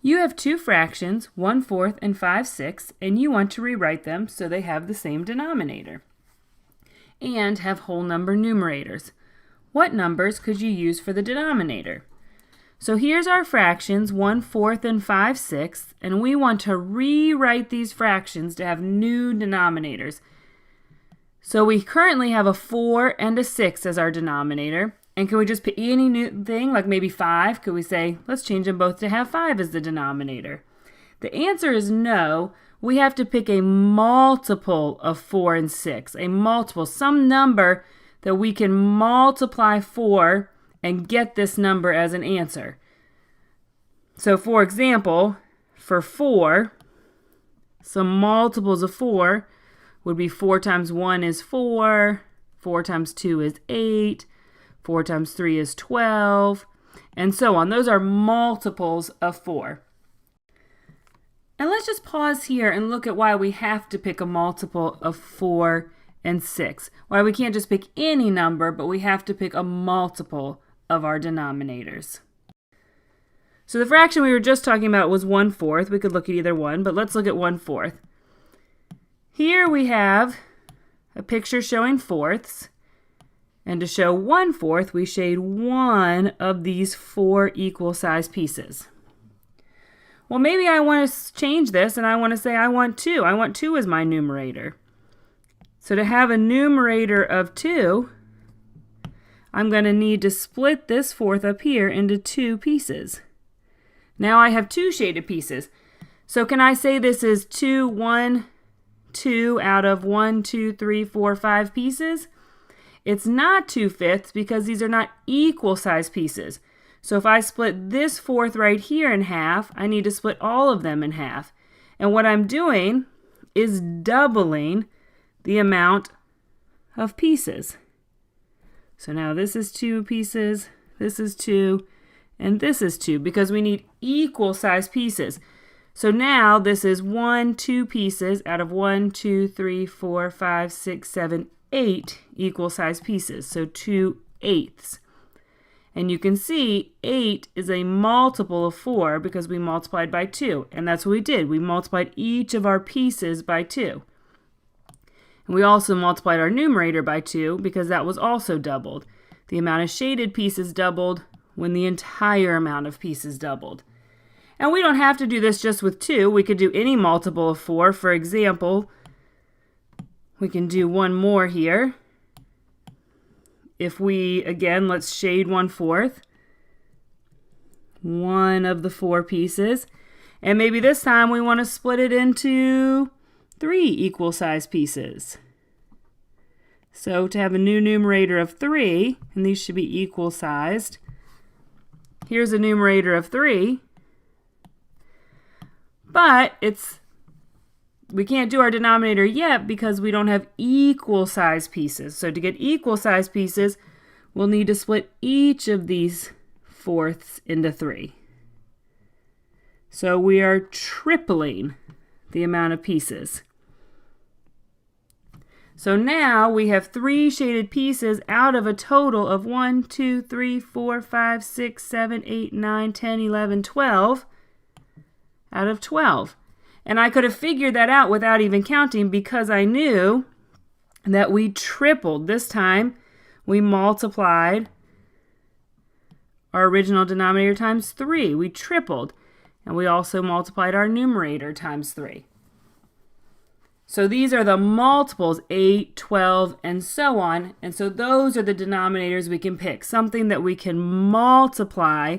You have two fractions, 1/4 and 5/6, and you want to rewrite them so they have the same denominator and have whole number numerators. What numbers could you use for the denominator? So here's our fractions, 1/4 and 5/6, and we want to rewrite these fractions to have new denominators. So we currently have a 4 and a 6 as our denominator. And can we just pick any new thing, like maybe 5? Could we say, let's change them both to have 5 as the denominator? The answer is no. We have to pick a multiple of 4 and 6. A multiple, some number that we can multiply 4 and get this number as an answer. So for example, for 4, some multiples of 4 would be 4 times 1 is 4, 4 times 2 is 8, 4 times 3 is 12, and so on. Those are multiples of 4. And let's just pause here and look at why we have to pick a multiple of 4 and 6. Why we can't just pick any number, but we have to pick a multiple of our denominators. So the fraction we were just talking about was 1/4. We could look at either one, but let's look at 1/4. Here we have a picture showing fourths. And to show 1/4, we shade one of these 4 equal size pieces. Well, maybe I want to change this and I want to say I want 2. I want 2 as my numerator. So to have a numerator of 2, I'm going to need to split this 4th up here into 2 pieces. Now I have 2 shaded pieces. So can I say this is 2, 1, 2 out of 1, 2, 3, 4, 5 pieces? It's not 2/5 because these are not equal size pieces. So if I split this 4th right here in half, I need to split all of them in half. And what I'm doing is doubling the amount of pieces. So now this is 2 pieces, this is 2, and this is 2 because we need equal size pieces. So now this is 1, 2 pieces out of 1, 2, 3, 4, 5, 6, 7, 8 equal size pieces, so 2/8. And you can see 8 is a multiple of 4 because we multiplied by 2, and that's what we did. We multiplied each of our pieces by 2. And we also multiplied our numerator by 2 because that was also doubled. The amount of shaded pieces doubled when the entire amount of pieces doubled. And we don't have to do this just with 2. We could do any multiple of 4. For example, we can do one more here. If we, again, let's shade 1/4. One of the 4 pieces. And maybe this time we want to split it into 3 equal size pieces. So to have a new numerator of 3, and these should be equal sized, here's a numerator of 3. But we can't do our denominator yet because we don't have equal size pieces. So to get equal size pieces, we'll need to split each of these 4ths into 3. So we are tripling the amount of pieces. So now we have 3 shaded pieces out of a total of 1, 2, 3, 4, 5, 6, 7, 8, 9, 10, 11, 12 out of 12. And I could have figured that out without even counting because I knew that we tripled. This time we multiplied our original denominator times 3. We tripled. And we also multiplied our numerator times 3. So these are the multiples, 8, 12, and so on. And so those are the denominators we can pick. Something that we can multiply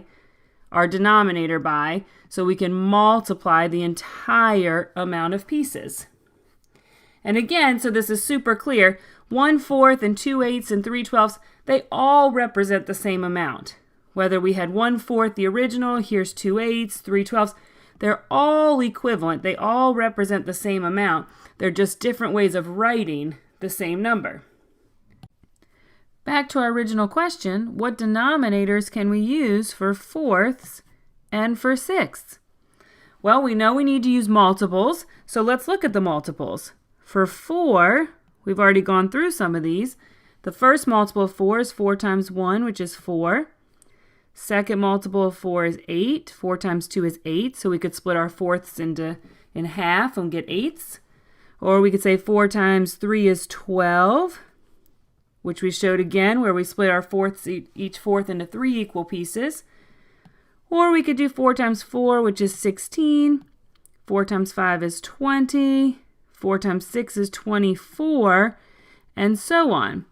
our denominator by, so we can multiply the entire amount of pieces. And again, so this is super clear, 1/4 and 2/8 and 3/12, they all represent the same amount. Whether we had 1/4 the original, here's 2/8, 3/12, they're all equivalent. They all represent the same amount. They're just different ways of writing the same number. Back to our original question, what denominators can we use for 4ths and for 6ths? Well, we know we need to use multiples, so let's look at the multiples. For 4, we've already gone through some of these. The first multiple of 4 is 4 times 1, which is 4. Second multiple of 4 is 8. 4 times 2 is 8, so we could split our fourths in half and get eighths. Or we could say 4 times 3 is 12, which we showed again where we split our fourths, each fourth into 3 equal pieces. Or we could do 4 times 4, which is 16. 4 times 5 is 20. 4 times 6 is 24, and so on.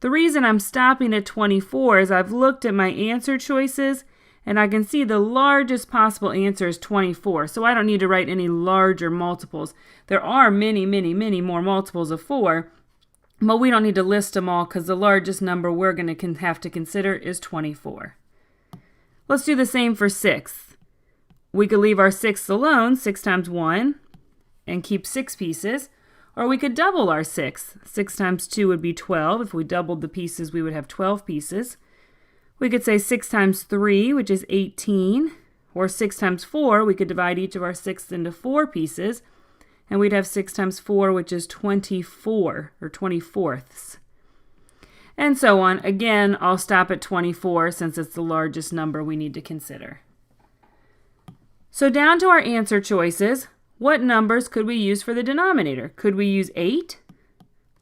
The reason I'm stopping at 24 is I've looked at my answer choices, and I can see the largest possible answer is 24, so I don't need to write any larger multiples. There are many, many, many more multiples of 4, but we don't need to list them all because the largest number we're going to have to consider is 24. Let's do the same for 6. We could leave our 6 alone, 6 times 1, and keep 6 pieces. Or we could double our 6. 6 times 2 would be 12. If we doubled the pieces, we would have 12 pieces. We could say 6 times 3, which is 18. Or 6 times 4, we could divide each of our 6s into 4 pieces. And we'd have 6 times 4, which is 24, or 24ths. And so on. Again, I'll stop at 24 since it's the largest number we need to consider. So down to our answer choices. What numbers could we use for the denominator? Could we use 8?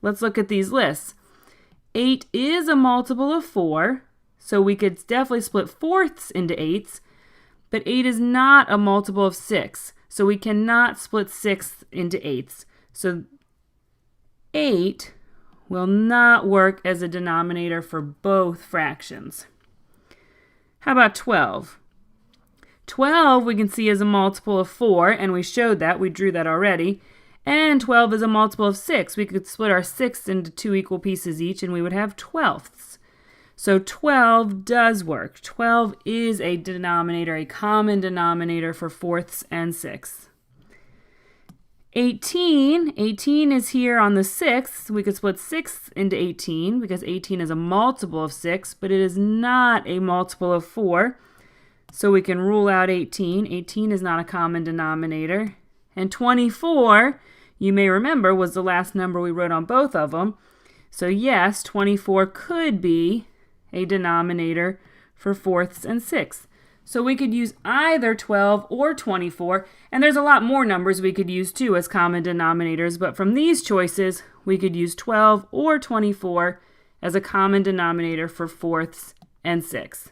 Let's look at these lists. 8 is a multiple of 4, so we could definitely split fourths into 8s, but 8 is not a multiple of 6, so we cannot split 6 into 8s. So 8 will not work as a denominator for both fractions. How about 12? 12 we can see as a multiple of 4, and we showed that. We drew that already. And 12 is a multiple of 6. We could split our 6 into 2 equal pieces each, and we would have 12ths. So 12 does work. 12 is a denominator, a common denominator for fourths and sixths. 18 is here on the 6th. We could split 6 into 18 because 18 is a multiple of 6, but it is not a multiple of 4. So we can rule out 18. 18 is not a common denominator. And 24, you may remember, was the last number we wrote on both of them. So yes, 24 could be a denominator for fourths and sixths. So we could use either 12 or 24. And there's a lot more numbers we could use too as common denominators. But from these choices, we could use 12 or 24 as a common denominator for fourths and sixths.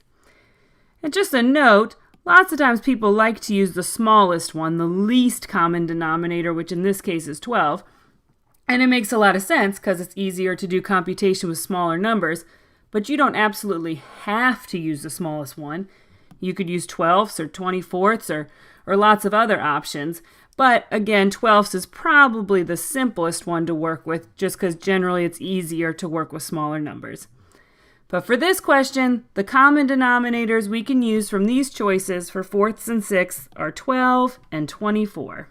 And just a note, lots of times people like to use the smallest one, the least common denominator, which in this case is 12. And it makes a lot of sense because it's easier to do computation with smaller numbers, but you don't absolutely have to use the smallest one. You could use 12ths or 24ths or lots of other options. But again, 12ths is probably the simplest one to work with just because generally it's easier to work with smaller numbers. But for this question, the common denominators we can use from these choices for fourths and sixths are 12 and 24.